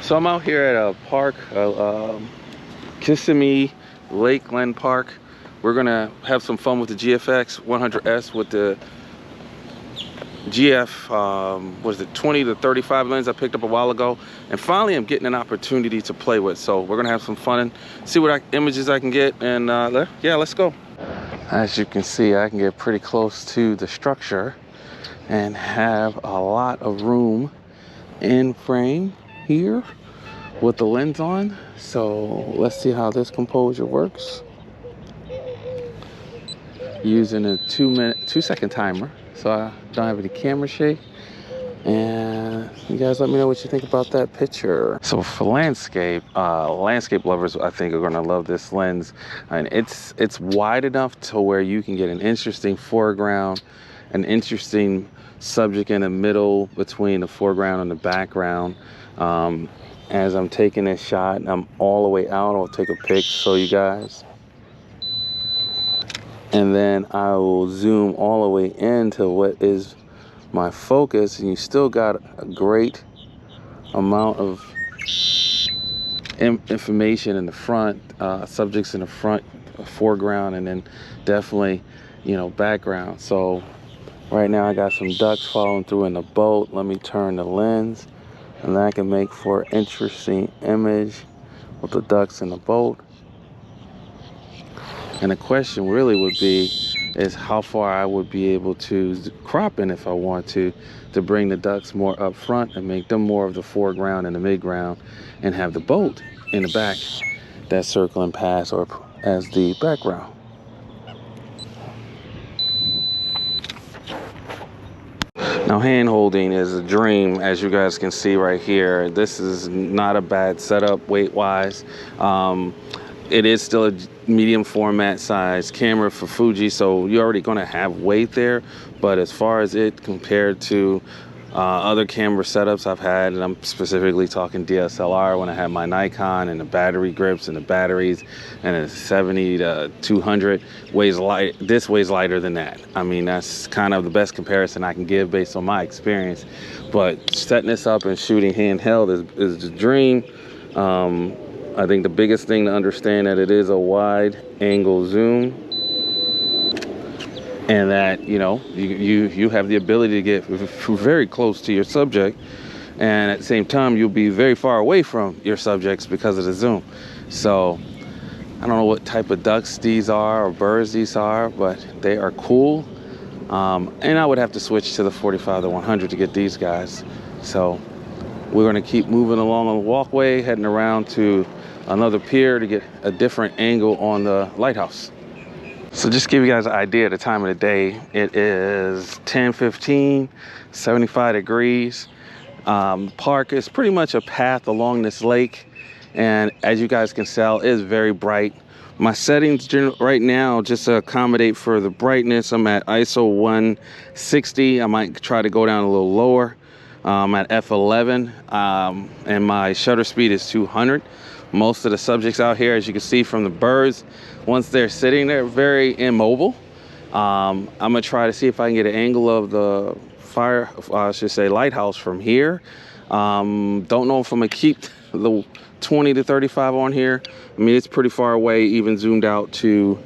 So I'm out here at a park, Kissimmee Lakeland Park. We're gonna have some fun with the GFX 100S with the GF, what is it, 20 to 35 lens I picked up a while ago. And finally I'm getting an opportunity to play with. So we're gonna have some fun and see what images I can get. And yeah, let's go. As you can see, I can get pretty close to the structure and have a lot of room in frame here with the lens on. So let's see how this composure works. Using a 2-second timer, so I don't have any camera shake. And you guys let me know what you think about that picture. So for landscape lovers, I think are gonna love this lens. And it's wide enough to where you can get an interesting foreground, an interesting subject in the middle between the foreground and the background. As I'm taking this shot and I'm all the way out, I'll take a pic, show you guys. And then I will zoom all the way into what is my focus, and you still got a great amount of information in the front, subjects in the front, foreground, and then definitely, you know, background. So right now I got some ducks following through in the boat. Let me turn the lens, and that can make for an interesting image with the ducks in the boat. And the question really would be is how far I would be able to crop in if I want to bring the ducks more up front and make them more of the foreground and the midground, and have the boat in the back that's circling past or as the background. Now hand holding is a dream, as you guys can see right here. This is not a bad setup weight wise. It is still a medium format size camera for Fuji, so you're already gonna have weight there. But as far as it compared to other camera setups I've had, and I'm specifically talking DSLR when I had my Nikon, and the battery grips and the batteries, and a 70 to 200 weighs light. This weighs lighter than that. I mean, that's kind of the best comparison I can give based on my experience. But setting this up and shooting handheld is the dream. I think the biggest thing to understand that it is a wide angle zoom, and that, you know, you have the ability to get very close to your subject, and at the same time you'll be very far away from your subjects because of the zoom. So I don't know what type of ducks these are or birds these are, but they are cool. And I would have to switch to the 45 to 100 to get these guys. So we're going to keep moving along on the walkway, heading around to another pier to get a different angle on the lighthouse. So just to give you guys an idea of the time of the day, it is 10:15, 75 degrees. Park is pretty much a path along this lake, and as you guys can tell, it is very bright. My settings right now, just to accommodate for the brightness, I'm at ISO 160. I might try to go down a little lower. I'm at f11, and my shutter speed is 200. Most of the subjects out here, as you can see from the birds, once they're sitting, they're very immobile. I'm gonna try to see if I can get an angle of the lighthouse from here. Don't know if I'm gonna keep the 20 to 35 on here. I mean, it's pretty far away, even zoomed out to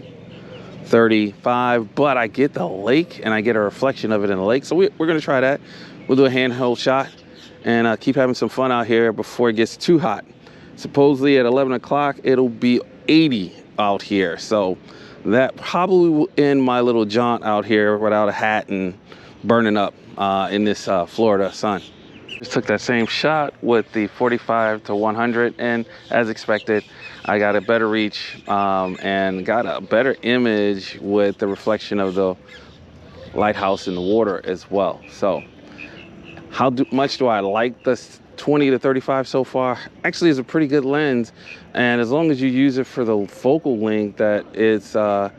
35, but I get the lake and I get a reflection of it in the lake. So we're gonna try that. We'll do a handheld shot and keep having some fun out here before it gets too hot. Supposedly at 11 o'clock, it'll be 80 out here. So that probably will end my little jaunt out here without a hat and burning up in this Florida sun. Just took that same shot with the 45 to 100, and as expected, I got a better reach and got a better image with the reflection of the lighthouse in the water as well. So how much do I like this 20 to 35 so far? Actually, it's a pretty good lens, and as long as you use it for the focal length that it's at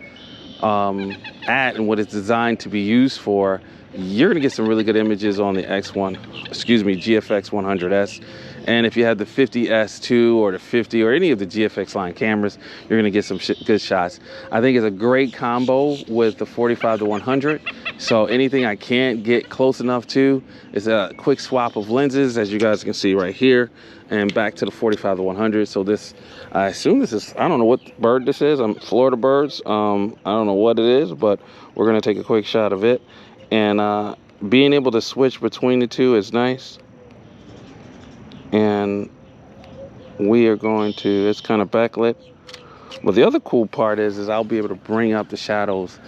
and what it's designed to be used for, you're gonna get some really good images on the GFX 100S. And if you have the 50S2 or the 50 or any of the GFX line cameras, you're gonna get some good shots. I think it's a great combo with the 45 to 100. So anything I can't get close enough to is a quick swap of lenses, as you guys can see right here, and back to the 45 to 100. So this, I assume this is, I don't know what bird this is. Florida birds. I don't know what it is, but we're gonna take a quick shot of it. And being able to switch between the two is nice. And we are going to, it's kind of backlit. But the other cool part is I'll be able to bring up the shadows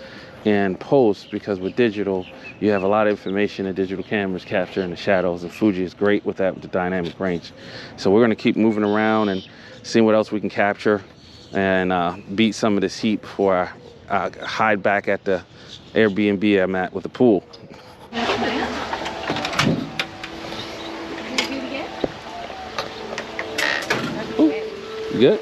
in post, because with digital, you have a lot of information in digital cameras capturing the shadows, and Fuji is great with that, with the dynamic range. So we're gonna keep moving around and seeing what else we can capture and beat some of this heat before I hide back at the Airbnb I'm at with the pool. Ooh, you good?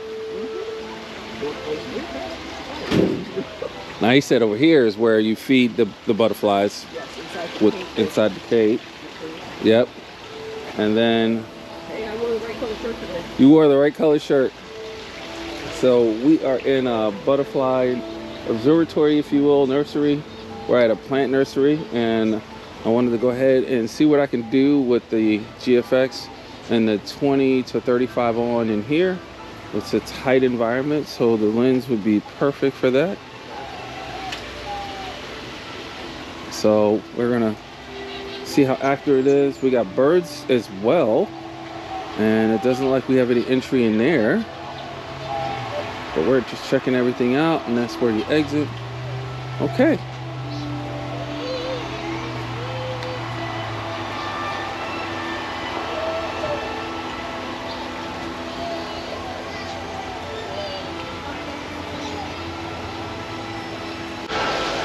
Now he said over here is where you feed the butterflies. Yes, inside the cage. Yep. And then hey, I wore the right color shirt today. You wore the right color shirt. So we are in a butterfly observatory, if you will, nursery. We're at a plant nursery, and I wanted to go ahead and see what I can do with the GFX and the 20 to 35 on in here. It's a tight environment, so the lens would be perfect for that. So we're gonna see how accurate it is. We got birds as well, and it doesn't look like we have any entry in there. But we're just checking everything out, and that's where you exit. Okay.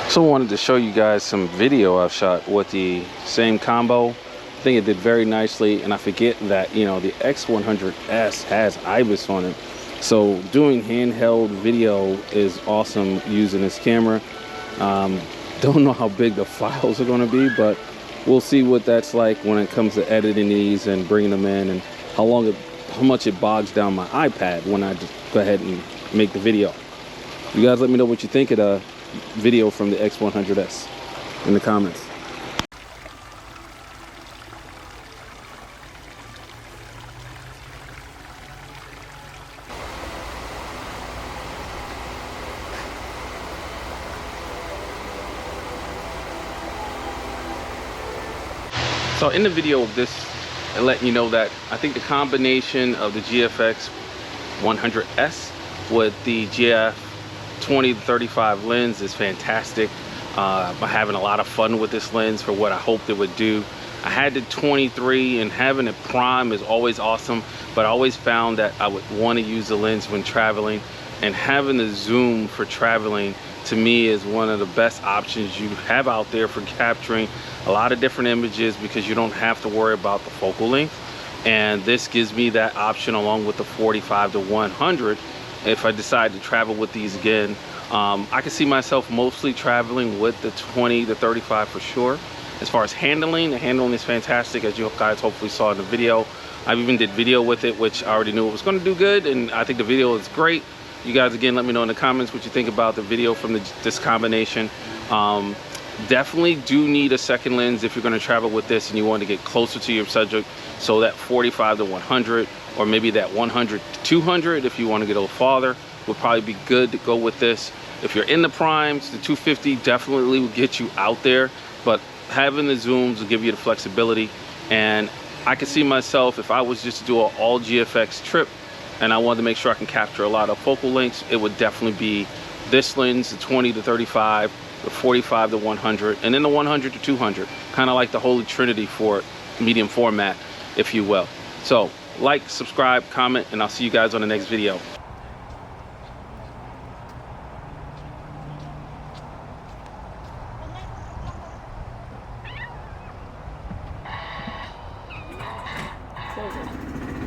So I wanted to show you guys some video I've shot with the same combo. I think it did very nicely, and I forget that, you know, the X100S has IBIS on it. So doing handheld video is awesome using this camera. Don't know how big the files are going to be, but we'll see what that's like when it comes to editing these and bringing them in, and how much it bogs down my iPad when I just go ahead and make the video. You guys let me know what you think of the video from the X100S in the comments. So in the video of this, I let you know that I think the combination of the GFX 100S with the GF 20 to 35 lens is fantastic. I'm having a lot of fun with this lens for what I hoped it would do. I had the 23, and having a prime is always awesome, but I always found that I would want to use the lens when traveling, and having the zoom for traveling to me is one of the best options you have out there for capturing a lot of different images, because you don't have to worry about the focal length. And this gives me that option along with the 45 to 100 if I decide to travel with these again. I can see myself mostly traveling with the 20 to 35 for sure. As far as handling, the handling is fantastic, as you guys hopefully saw in the video. I even did video with it, which I already knew it was going to do good, and I think the video is great. You guys, again, let me know in the comments what you think about the video from this combination. Definitely do need a second lens if you're going to travel with this and you want to get closer to your subject. So that 45 to 100, or maybe that 100 to 200 if you want to get a little farther, would probably be good to go with this. If you're in the primes, the 250 definitely will get you out there, but having the zooms will give you the flexibility. And I can see myself, if I was just to do an all GFX trip and I wanted to make sure I can capture a lot of focal lengths, it would definitely be this lens, the 20 to 35, the 45 to 100, and then the 100 to 200, kind of like the holy trinity for medium format, if you will. So like, subscribe, comment, and I'll see you guys on the next video. Close it.